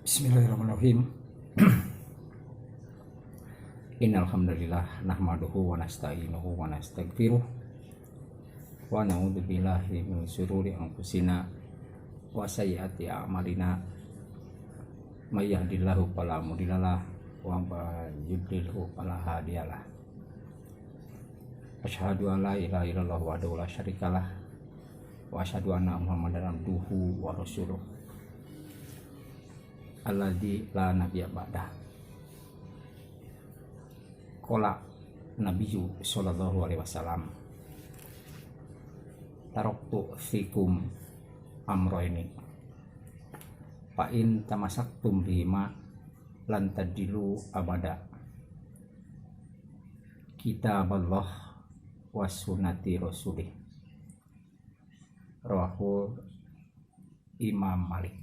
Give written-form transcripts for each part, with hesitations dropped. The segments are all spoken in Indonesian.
Bismillahirrahmanirrahim. Innal hamdalillah nahmaduhu wa nasta'inuhu wa nastaghfiruh wa na'udzu billahi min syururi anfusina wa sayyiati a'malina may yahdihillahu fala mudhillalah wa may yudlilhu fala hadiyalah. Asyhadu an la ilaha illallah wahdahu la syarikalah wa asyhadu anna Muhammadan abduhu wa rasuluh alladzi la nabiyya ba'dah. Qala Nabiyyu sallallahu alaihi wasallam, taraktu fikum amroini fa in tamasaktum bihima lan tadilu abada, kitaballah wa sunnati rasulih. Rawahu Imam Malik.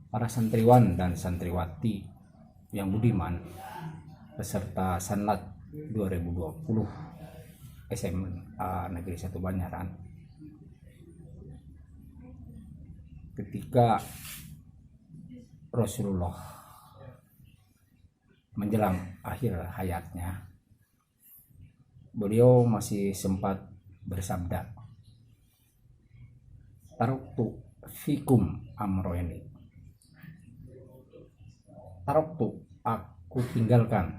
Para santriwan dan santriwati yang budiman peserta Sanlat 2020 SMA Negeri 1 Banyaran, ketika Rasulullah menjelang akhir hayatnya, beliau masih sempat bersabda, taraktu fikum amroini. Taraktu, aku tinggalkan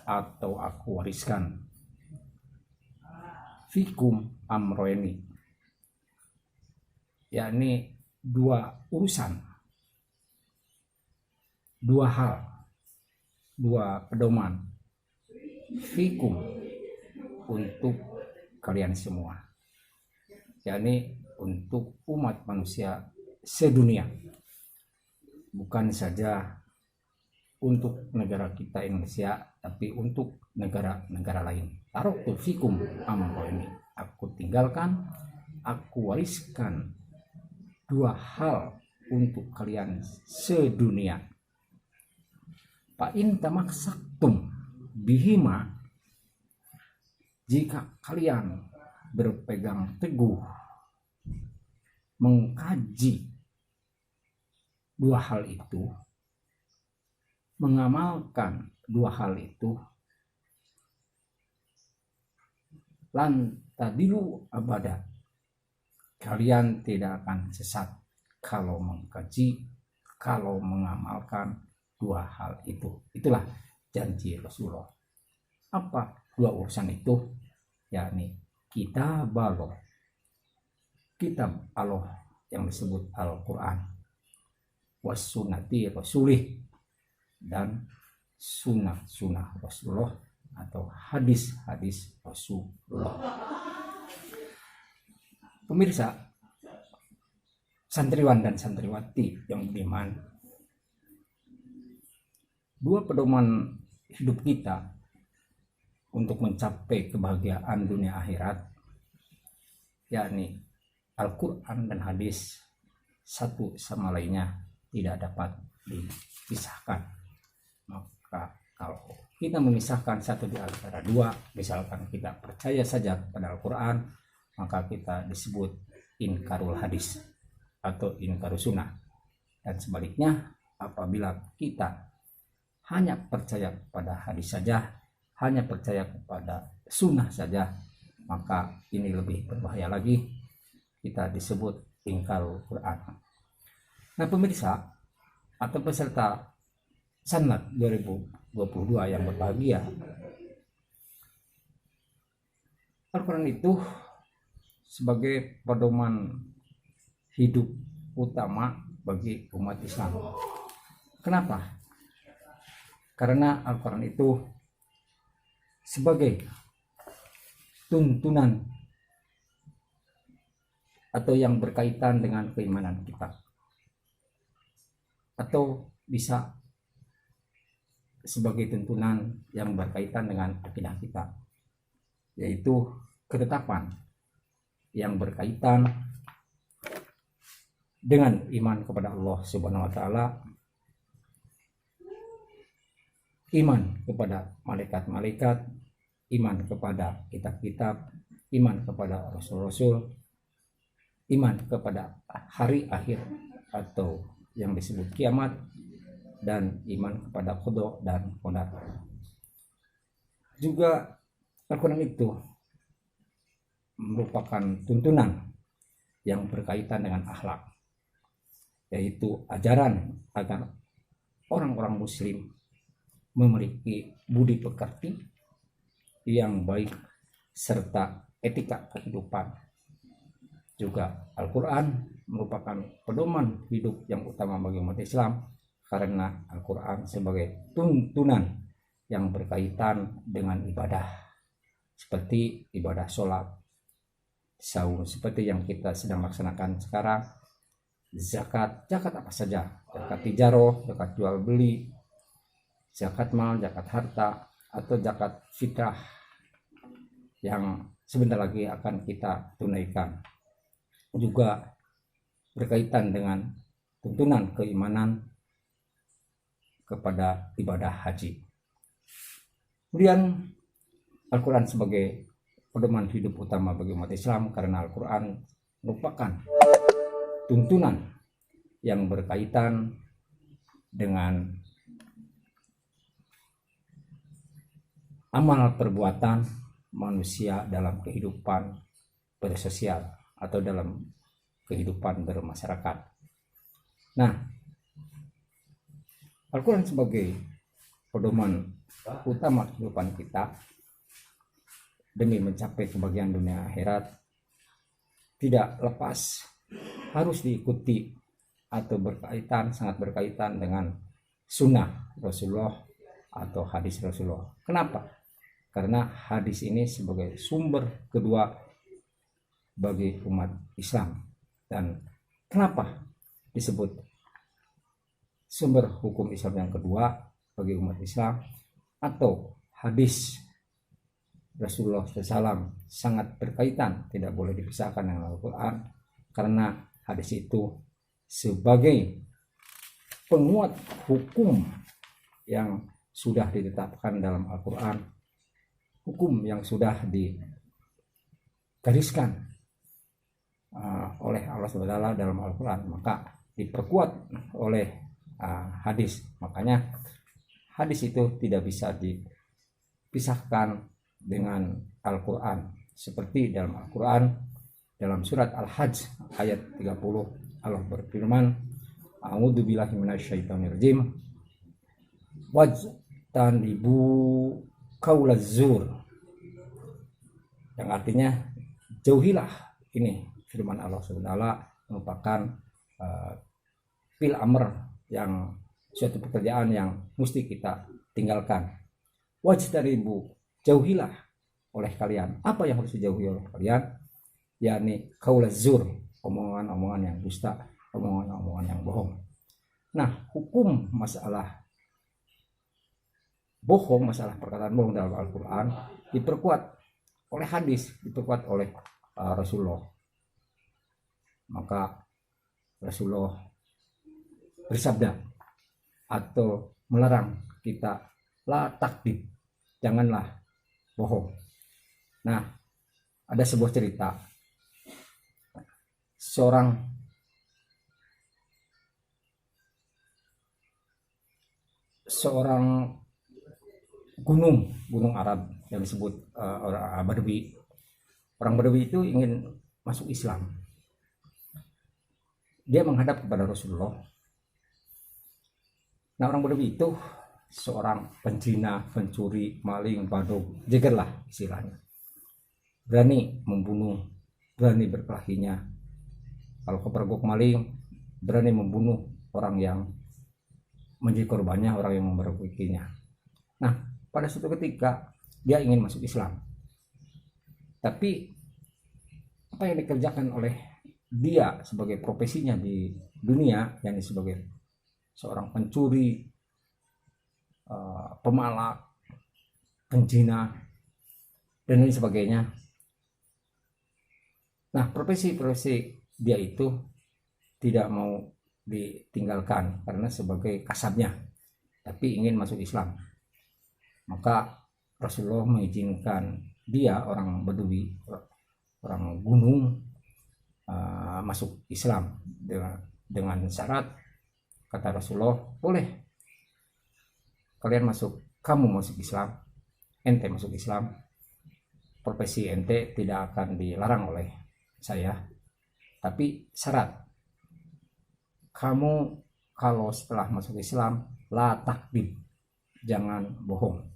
atau aku wariskan, fikum amroini, yakni dua urusan, dua hal, dua pedoman, fikum, untuk kalian semua, yakni untuk umat manusia sedunia, bukan saja untuk negara kita Indonesia, tapi untuk negara-negara lain. Taraktu fikum amroini, aku tinggalkan, aku wariskan dua hal untuk kalian sedunia. Fa in tamassaktum bihima, jika kalian berpegang teguh mengkaji dua hal itu, mengamalkan dua hal itu, lan tadilu abada, kalian tidak akan sesat kalau mengkaji, kalau mengamalkan dua hal itu. Itulah janji Rasulullah. Apa dua urusan itu? Yakni kitab Allah, kitab Allah yang disebut Al-Quran, was sunnati rasulih, dan sunnah-sunnah Rasulullah atau hadis-hadis Rasulullah. Pemirsa, santriwan dan santriwati yang budiman, dua pedoman hidup kita untuk mencapai kebahagiaan dunia akhirat, yakni Al-Quran dan hadis, satu sama lainnya tidak dapat dipisahkan. Maka kalau kita memisahkan satu di antara dua, misalkan kita percaya saja kepada Al-Quran, maka kita disebut inkarul hadis atau inkarul sunnah. Dan sebaliknya, apabila kita hanya percaya kepada hadis saja, hanya percaya kepada sunnah saja, maka ini lebih berbahaya lagi, kita disebut inkarul Quran. Nah pemirsa atau peserta Sanlat 2022 yang berbahagia, Al-Quran itu sebagai pedoman hidup utama bagi umat Islam. Kenapa? Karena Al-Quran itu sebagai tuntunan atau yang berkaitan dengan keimanan kita, atau bisa sebagai tuntunan yang berkaitan dengan akidah kita, yaitu ketetapan yang berkaitan dengan iman kepada Allah Subhanahu wa taala, iman kepada malaikat-malaikat, iman kepada kitab-kitab, iman kepada rasul-rasul, iman kepada hari akhir atau yang disebut kiamat, dan iman kepada qada dan qadar. Juga Al-Quran itu merupakan tuntunan yang berkaitan dengan akhlak, yaitu ajaran agar orang-orang muslim memiliki budi pekerti yang baik serta etika kehidupan. Juga Al-Quran merupakan pedoman hidup yang utama bagi umat Islam, karena Al-Quran sebagai tuntunan yang berkaitan dengan ibadah, seperti ibadah sholat, saum seperti yang kita sedang laksanakan sekarang, zakat apa saja, zakat tijaroh, zakat jual beli, zakat mal, zakat harta, atau zakat fitrah yang sebentar lagi akan kita tunaikan. Juga berkaitan dengan tuntunan keimanan kepada ibadah haji. Kemudian Al-Quran sebagai pedoman hidup utama bagi umat Islam, karena Al-Quran merupakan tuntunan yang berkaitan dengan amal perbuatan manusia dalam kehidupan bersosial atau dalam kehidupan bermasyarakat. Nah, Al-Quran sebagai pedoman utama kehidupan kita demi mencapai kebahagiaan dunia akhirat tidak lepas harus diikuti atau sangat berkaitan dengan sunnah Rasulullah atau hadis Rasulullah. Kenapa? Karena hadis ini sebagai sumber kedua bagi umat Islam. Dan kenapa disebut sumber hukum Islam yang kedua bagi umat Islam? Atau hadis Rasulullah SAW sangat berkaitan, tidak boleh dipisahkan dengan Al-Quran, karena hadis itu sebagai penguat hukum yang sudah ditetapkan dalam Al-Quran, hukum yang sudah digariskan oleh Allah SWT dalam Al-Quran, maka diperkuat oleh hadis. Makanya hadis itu tidak bisa dipisahkan dengan Al-Quran. Seperti dalam Al-Quran, dalam surat Al-Hajj ayat 30, Allah berfirman, A'udzubillahi minasyaitonirrajim, wajtanibu qaulaz zur, yang artinya jauhilah. Ini firman Allah SWT merupakan fil amr, yang suatu pekerjaan yang mesti kita tinggalkan. Wajtanibu, jauhilah oleh kalian. Apa yang harus dijauhi oleh kalian? Yakni qaulaz zur, omongan-omongan yang dusta, omongan-omongan yang bohong. Nah, hukum masalah bohong, masalah perkataan bohong dalam Al-Quran diperkuat oleh hadis, diperkuat oleh Rasulullah. Maka Rasulullah bersabda atau melarang kita, la takdzib, janganlah bohong. Nah, ada sebuah cerita, seorang gunung Arab yang disebut orang Badui. Orang Badui itu ingin masuk Islam. Dia menghadap kepada Rasulullah. Nah, orang Badui itu seorang penjina, pencuri, maling, badog, jeger lah istilahnya. Berani membunuh, berani berkelahinya. Kalau kepergok maling, berani membunuh orang yang menjadi korbannya, orang yang memperbukinya. Nah, pada suatu ketika dia ingin masuk Islam. Tapi apa yang dikerjakan oleh dia sebagai profesinya di dunia, yakni sebagai seorang pencuri, pemalak, penjina, dan lain sebagainya. Nah, profesi dia itu tidak mau ditinggalkan karena sebagai kasabnya, tapi ingin masuk Islam. Maka Rasulullah mengizinkan dia, orang Badui, orang gunung, masuk Islam dengan syarat, kata Rasulullah, boleh kalian kamu masuk Islam, ente masuk Islam, profesi ente tidak akan dilarang oleh saya, tapi syarat kamu kalau setelah masuk Islam la takdim, jangan bohong.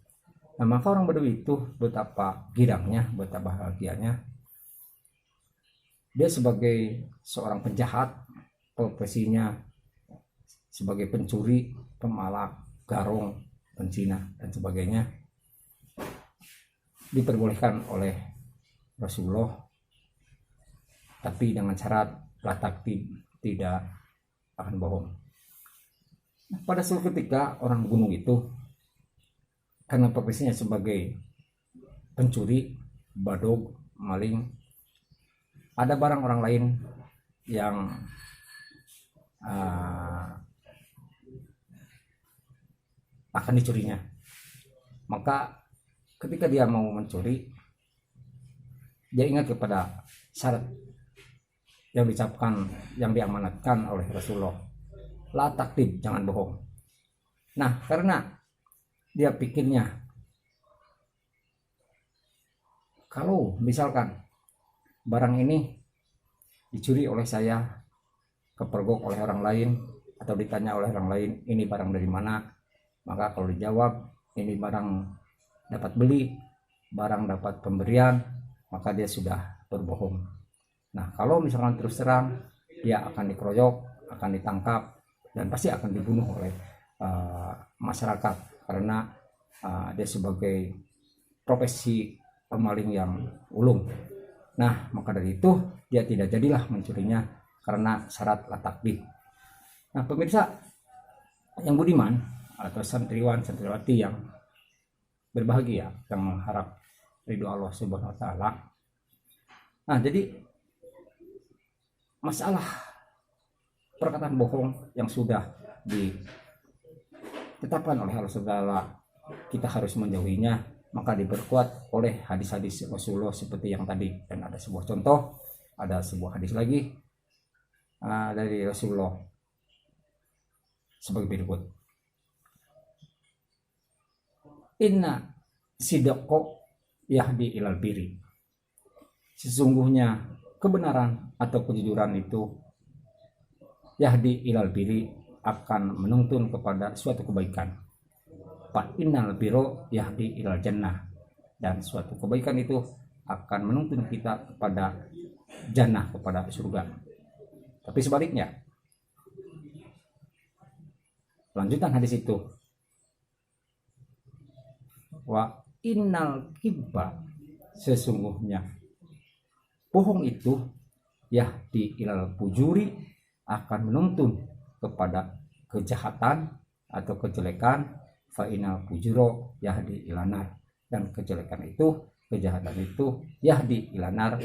Nah, maka orang Badui itu betapa girangnya, betapa bahagianya. Dia sebagai seorang penjahat, profesinya sebagai pencuri, pemalak, garong, pencina dan sebagainya, diperbolehkan oleh Rasulullah, tapi dengan syarat la takdim, tidak akan bohong. Pada suatu ketika orang gunung itu, karena profesinya sebagai pencuri, badog, maling, ada barang orang lain yang akan dicurinya. Maka ketika dia mau mencuri, dia ingat kepada syarat yang diucapkan, yang diamanatkan oleh Rasulullah, la takdim, jangan bohong. Nah, karena dia pikirnya, kalau misalkan barang ini dicuri oleh saya, kepergok oleh orang lain, atau ditanya oleh orang lain, ini barang dari mana, maka kalau dijawab ini barang dapat beli, barang dapat pemberian, maka dia sudah berbohong. Nah, kalau misalkan terus terang, dia akan dikeroyok, akan ditangkap, dan pasti akan dibunuh oleh masyarakat, karena dia sebagai profesi pemaling yang ulung. Nah, maka dari itu dia tidak jadilah mencurinya karena syarat la takdim. Nah, pemirsa yang budiman atau santriwan santriwati yang berbahagia, yang mengharap ridho Allah Subhanahu wa taala. Nah, jadi masalah perkataan bohong yang sudah ditetapkan oleh Allah segala, kita harus menjauhinya, maka diperkuat oleh hadis-hadis Rasulullah seperti yang tadi. Dan ada sebuah contoh, ada sebuah hadis lagi dari Rasulullah sebagai berikut. Inna sidaqo yahdi ilal biri. Sesungguhnya kebenaran atau kejujuran itu yahdi ilal biri, akan menuntun kepada suatu kebaikan. Fa innal biro yahdi ilal jannah, dan suatu kebaikan itu akan menuntun kita kepada jannah, kepada surga. Tapi sebaliknya, lanjutan hadis itu, wa innal kibba, sesungguhnya bohong itu yahdi ilal fujuri, akan menuntun kepada kejahatan atau kejelekan. Fa inal fujuro yahdi ilanar, dan kejelekan itu, kejahatan itu yahdi ilanar,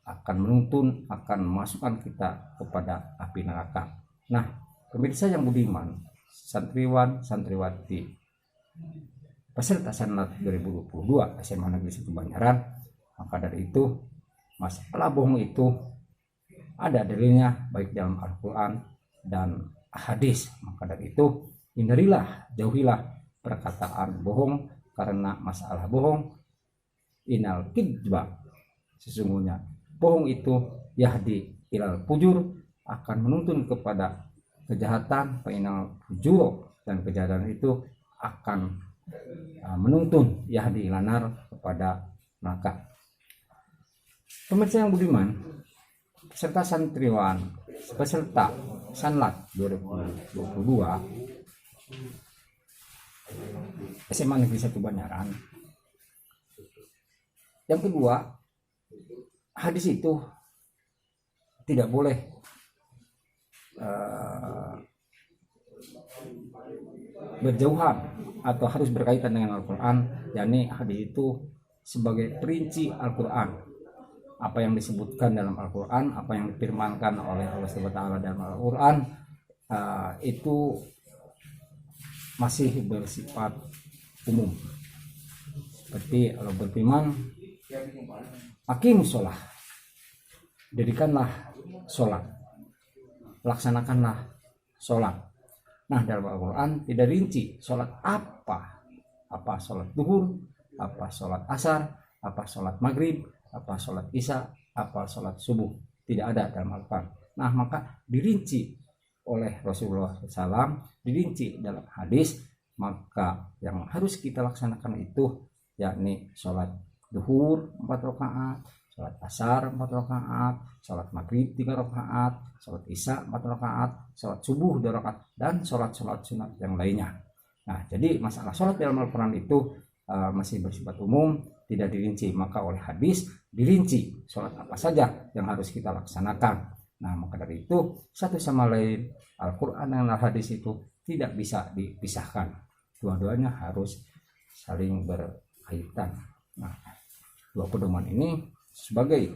akan menuntun, akan memasukkan kita kepada api neraka. Nah, pemirsa yang budiman, santriwan santriwati peserta Sanlat 2022 SMA Negeri 1 Banjaran, maka dari itu masalah bohong itu ada dalilnya baik dalam Al-Quran dan hadis. Maka dari itu hindarilah, jauhilah perkataan bohong, karena masalah bohong, inal kidba, sesungguhnya bohong itu yahdi ilal fujur, akan menuntun kepada kejahatan. Fa inal fujuro, dan kejahatan itu akan menuntun yahdi ilanar, kepada neraka. Pemirsa yang budiman, peserta santriwan, peserta Sanlat 2022 SMA Negeri 1 Banjaran. Yang kedua, hadis itu tidak boleh berjauhan atau harus berkaitan dengan Al-Quran, yakni hadis itu sebagai perinci Al-Quran. Apa yang disebutkan dalam Al-Quran, apa yang difirmankan oleh Allah SWT dalam Al-Quran, itu masih bersifat umum. Seperti Allah berfirman, aqimus sholah, dirikanlah sholat, laksanakanlah sholat. Nah, dalam Al-Quran tidak rinci sholat apa sholat duhur, apa sholat asar, apa sholat maghrib, apa sholat isya, apa sholat subuh. Tidak ada dalam Al-Quran. Nah, maka dirinci oleh Rasulullah SAW, dirinci dalam hadis. Maka yang harus kita laksanakan itu yakni sholat duhur 4 rakaat, sholat asar 4 rakaat, sholat maghrib 3 rakaat, sholat isya 4 rakaat, sholat subuh 2 rakaat, dan sholat sunat yang lainnya. Nah, jadi masalah sholat dalam Al-Quran itu masih bersifat umum, tidak dirinci. Maka oleh hadis dirinci sholat apa saja yang harus kita laksanakan. Nah, maka dari itu satu sama lain Al-Quran dan hadis itu tidak bisa dipisahkan. Dua-duanya harus saling berkaitan. Nah, dua pedoman ini sebagai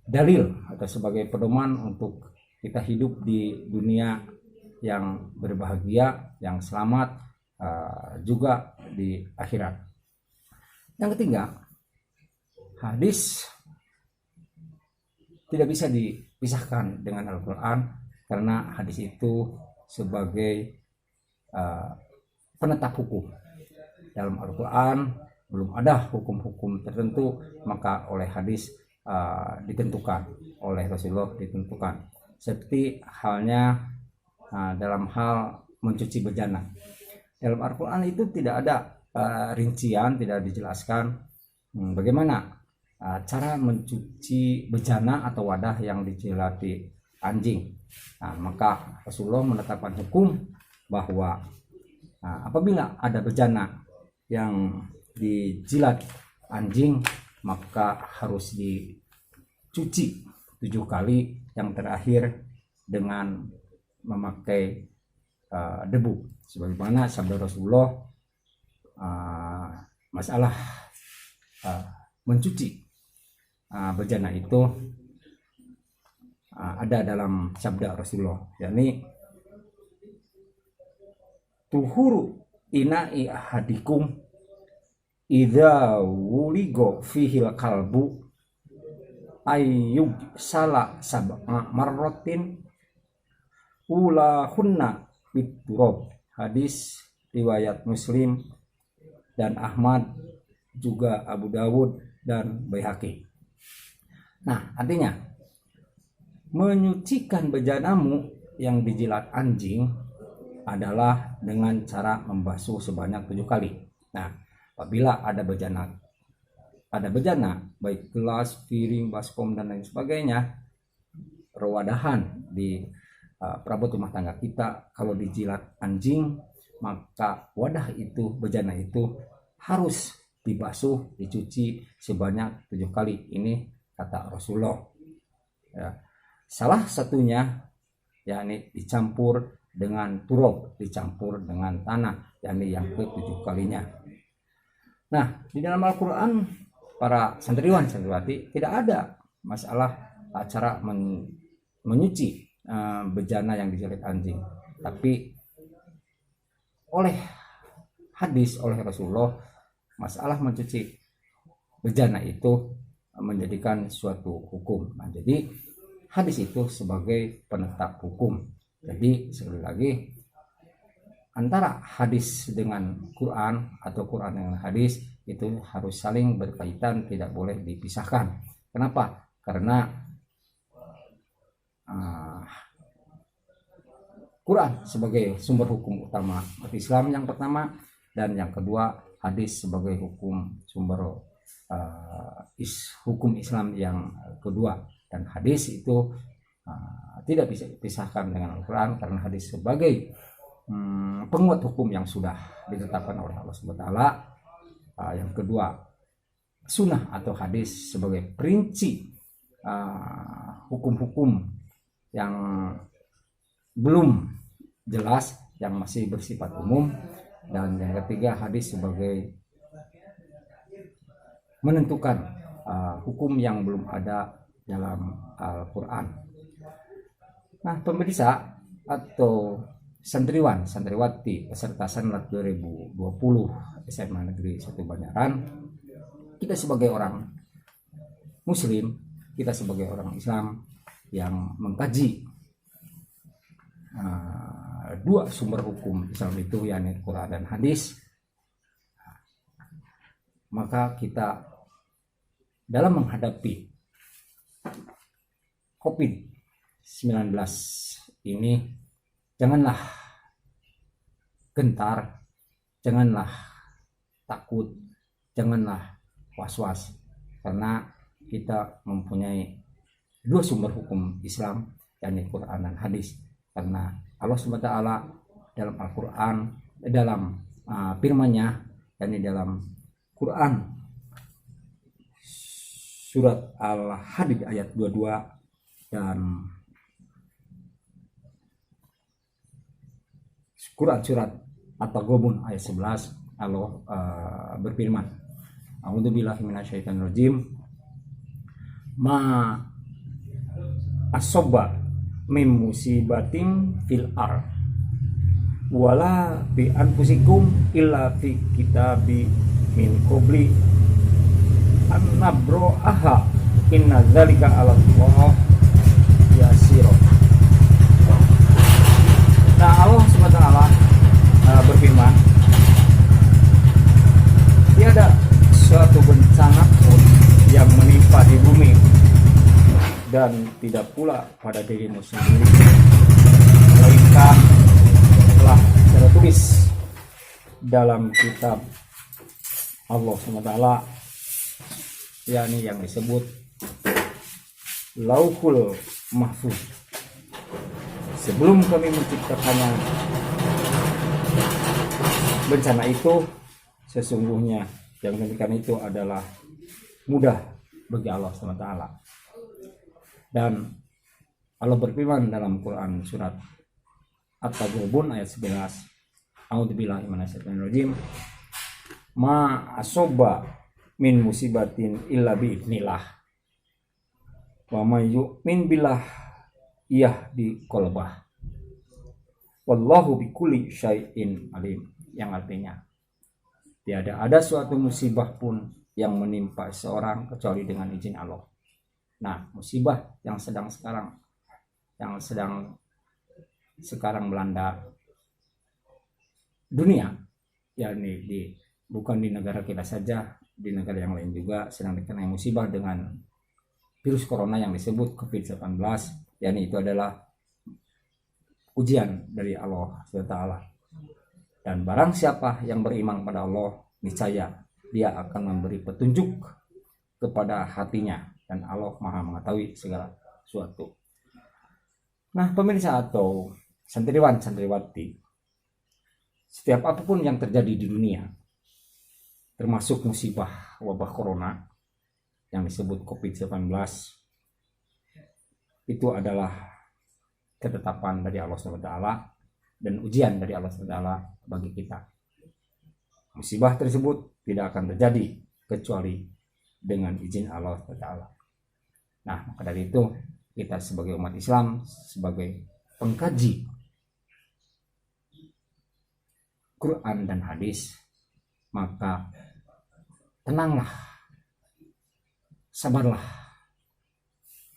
dalil atau sebagai pedoman untuk kita hidup di dunia yang berbahagia, yang selamat, juga di akhirat. Yang ketiga, hadis tidak bisa dipisahkan dengan Al-Quran, karena hadis itu sebagai penetap hukum. Dalam Al-Quran belum ada hukum-hukum tertentu, maka oleh hadis ditentukan, oleh Rasulullah ditentukan. Seperti halnya dalam hal mencuci bejana. Dalam Al-Quran itu tidak ada rincian, tidak dijelaskan bagaimana cara mencuci bejana atau wadah yang dijilati anjing. Nah, maka Rasulullah menetapkan hukum bahwa apabila ada bejana yang dijilat anjing, maka harus dicuci 7 kali, yang terakhir dengan memakai debu, sebagaimana sabda Rasulullah masalah mencuci bejana itu ada dalam sabda Rasulullah, yakni tuhuru ina'i ahadikum idza wuligo fihil kalbu ayyub salah sab'a marrotin ulahunna biturab. Hadis riwayat Muslim dan Ahmad, juga Abu Dawud dan Baihaqi. Nah, artinya menyucikan bejanamu yang dijilat anjing adalah dengan cara membasuh sebanyak 7 kali. Nah, apabila ada bejana baik gelas, piring, baskom dan lain sebagainya, perwadahan di perabot rumah tangga kita, kalau dijilat anjing, maka wadah itu, bejana itu harus dibasuh, dicuci sebanyak 7 kali. Ini kata Rasulullah. Ya. Salah satunya yakni dicampur dengan turab, dicampur dengan tanah, yakni yang ke-7 kalinya. Nah, di dalam Al-Quran para santriwati tidak ada masalah cara menyuci bejana yang dijilat anjing, tapi oleh hadis, oleh Rasulullah, masalah mencuci bejana itu menjadikan suatu hukum. Nah, jadi hadis itu sebagai penetap hukum. Jadi sekali lagi, antara hadis dengan Quran atau Quran dengan hadis itu harus saling berkaitan, tidak boleh dipisahkan. Kenapa? Karena Quran sebagai sumber hukum utama umat Islam yang pertama, dan yang kedua hadis sebagai sumber hukum Islam yang kedua. Dan hadis itu tidak bisa dipisahkan dengan Al-Quran, karena hadis sebagai penguat hukum yang sudah ditetapkan oleh Allah SWT. Yang kedua, sunnah atau hadis sebagai perinci hukum-hukum yang belum jelas, yang masih bersifat umum. Dan yang ketiga, hadis sebagai menentukan hukum yang belum ada dalam Al-Quran. Nah, pemirsa atau santriwan, santriwati peserta Sanlat 2020 SMA Negeri 1 Banyaran, kita sebagai orang Muslim, kita sebagai orang Islam yang mengkaji dua sumber hukum Islam itu, yakni Quran dan hadis, maka kita dalam menghadapi COVID-19 ini janganlah gentar, janganlah takut, janganlah was-was, karena kita mempunyai dua sumber hukum Islam, yakni Quran dan hadis. Karena Allah SWT dalam Al-Quran, dalam firman-Nya, yakni dalam Quran surat Al-Hadid ayat 22 dan Quran surat At-Taghabun ayat 11, Allah berfirman, A'udzubillahi minasyaitonirrajim, ma asobba mim musibatin fil ar wala bi anfusikum illa fi kitabi min qabli an nabro'aha inna dzalika 'ala Allah yasir. Nah, Allah SWT berfirman, tiada suatu bencana pun yang menimpa di bumi dan tidak pula pada dirimu sendiri, melainkan telah tertulis dalam kitab Allah SWT, yakni yang disebut Lauhul Mahfuz. Sebelum kami menciptakannya, bencana itu sesungguhnya yang demikian itu adalah mudah bagi Allah SWT. Dan Allah berfirman dalam Quran surat At-Taghabun ayat 11, A'udzubillahi minasyaitonirrajim, ma asobba min musibatin illa biidznillah wa may yu'min billah yahdi qalbah wallahu bikulli syai'in alim, yang artinya tiada ada suatu musibah pun yang menimpa seorang kecuali dengan izin Allah. Nah, musibah yang sedang sekarang melanda dunia, yakni bukan di negara kita saja, di negara yang lain juga sedang dikenai musibah dengan virus corona yang disebut COVID-19, yakni itu adalah ujian dari Allah SWT. Dan barang siapa yang beriman pada Allah, niscaya dia akan memberi petunjuk kepada hatinya, dan Allah Maha mengetahui segala sesuatu. Nah, pemirsa atau santriwan santriwati, setiap apapun yang terjadi di dunia, termasuk musibah wabah corona yang disebut COVID-19, itu adalah ketetapan dari Allah SWT dan ujian dari Allah SWT bagi kita. Musibah tersebut tidak akan terjadi kecuali dengan izin Allah SWT. Nah, maka dari itu kita sebagai umat Islam, sebagai pengkaji Quran dan hadis, maka tenanglah, sabarlah,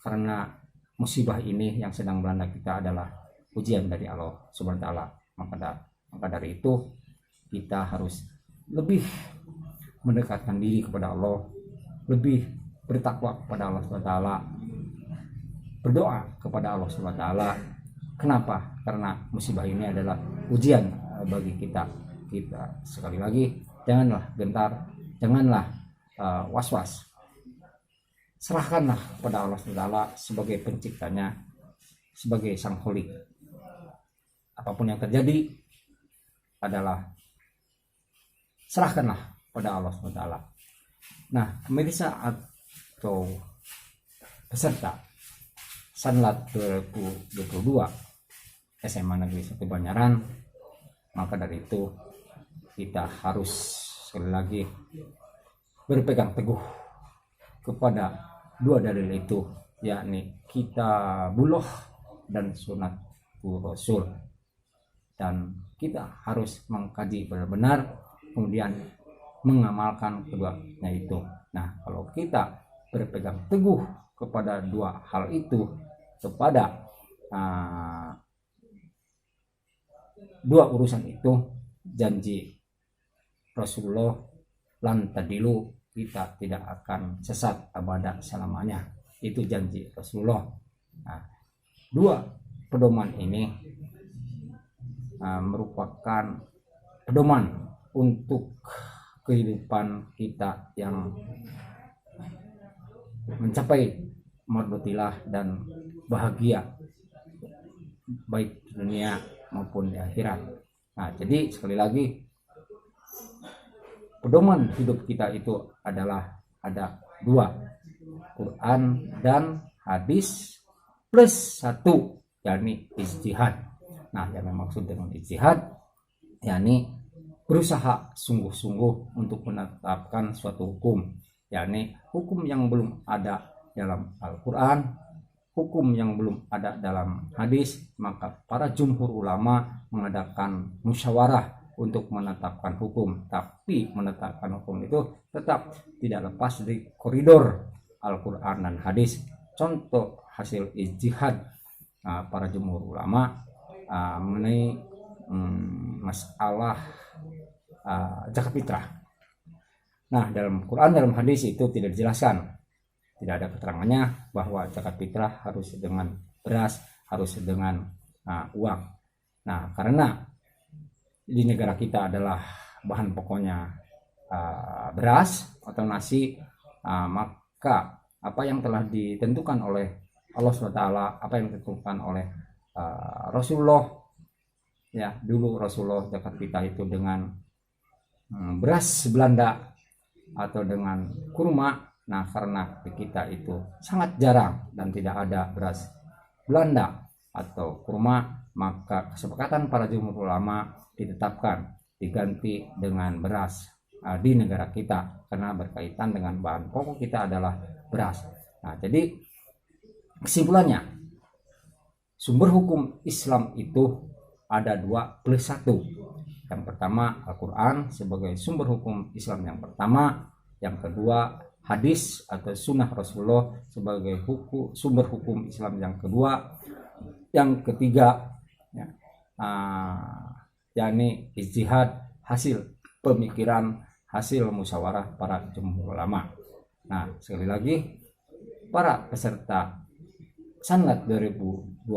karena musibah ini yang sedang melanda kita adalah ujian dari Allah SWT. Maka dari itu kita harus lebih mendekatkan diri kepada Allah, lebih bertakwa kepada Allah SWT, berdoa kepada Allah SWT. Kenapa? Karena musibah ini adalah ujian bagi kita. Sekali lagi, janganlah gentar, janganlah was-was. Serahkanlah kepada Allah SWT sebagai penciptanya, sebagai sang Khalik. Apapun yang terjadi adalah serahkanlah pada Allah SWT. Nah, pemirsa atau peserta Sanlat 2022 SMA Negeri 1 Banyaran, maka dari itu kita harus sekali lagi berpegang teguh kepada dua dalil itu, yakni Kitabullah dan Sunnatul Rasul. dan kita harus mengkaji benar-benar, kemudian mengamalkan keduanya itu. Nah, kalau kita berpegang teguh kepada dua hal itu, kepada dua urusan itu, janji Rasulullah lan tadilu, kita tidak akan sesat abada selamanya. Itu janji Rasulullah. Nah, dua pedoman ini merupakan pedoman untuk kehidupan kita yang mencapai mardotilah dan bahagia baik di dunia maupun di akhirat. Nah, jadi sekali lagi, pedoman hidup kita itu adalah ada dua, Quran dan hadis plus satu, yakni ijtihad. Nah, yang maksud dengan ijtihad yakni berusaha sungguh-sungguh untuk menetapkan suatu hukum, yakni hukum yang belum ada dalam Al-Quran, hukum yang belum ada dalam hadis, maka para jumhur ulama mengadakan musyawarah untuk menetapkan hukum. Tapi menetapkan hukum itu tetap tidak lepas dari koridor Al-Quran dan hadis. Contoh hasil ijtihad para jumhur ulama mengenai masalah zakat fitrah. Nah, dalam Quran, dalam hadis itu tidak dijelaskan, tidak ada keterangannya bahwa zakat fitrah harus dengan beras, harus dengan uang. Nah, karena di negara kita adalah bahan pokoknya beras atau nasi, maka apa yang telah ditentukan oleh Allah SWT, apa yang ditentukan oleh Rasulullah, ya dulu Rasulullah zakat fitrah itu dengan beras Belanda atau dengan kurma. Nah, karena di kita itu sangat jarang dan tidak ada beras Belanda atau kurma, maka kesepakatan para jumhur ulama ditetapkan diganti dengan beras di negara kita, karena berkaitan dengan bahan pokok kita adalah beras. Nah, jadi kesimpulannya, sumber hukum Islam itu ada 2 plus 1. Yang pertama Al-Quran sebagai sumber hukum Islam yang pertama, yang kedua hadis atau sunnah Rasulullah sebagai sumber hukum Islam yang kedua, yang ketiga yakni ijtihad, hasil pemikiran, hasil musyawarah para jumhur ulama. Nah, sekali lagi, para peserta Sangat 2020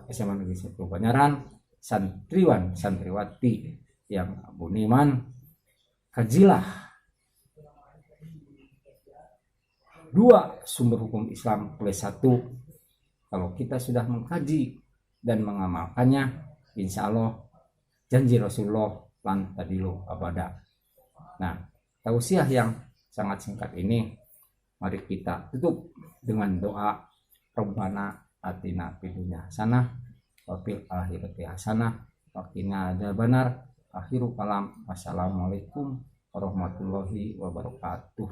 SMA Negeri 1 Banyaran, santriwan santriwati yang budiman, kajilah 2 sumber hukum Islam plus 1. Kalau kita sudah mengkaji dan mengamalkannya, insya Allah janji Rasulullah lan tadilu abada. Nah, tausiah yang sangat singkat ini, mari kita tutup dengan doa Rabbana atina fid dunya hasanah wa fil akhirati hasanah wa qina adzabannar. Akhirul kalam, wassalamualaikum warahmatullahi wabarakatuh.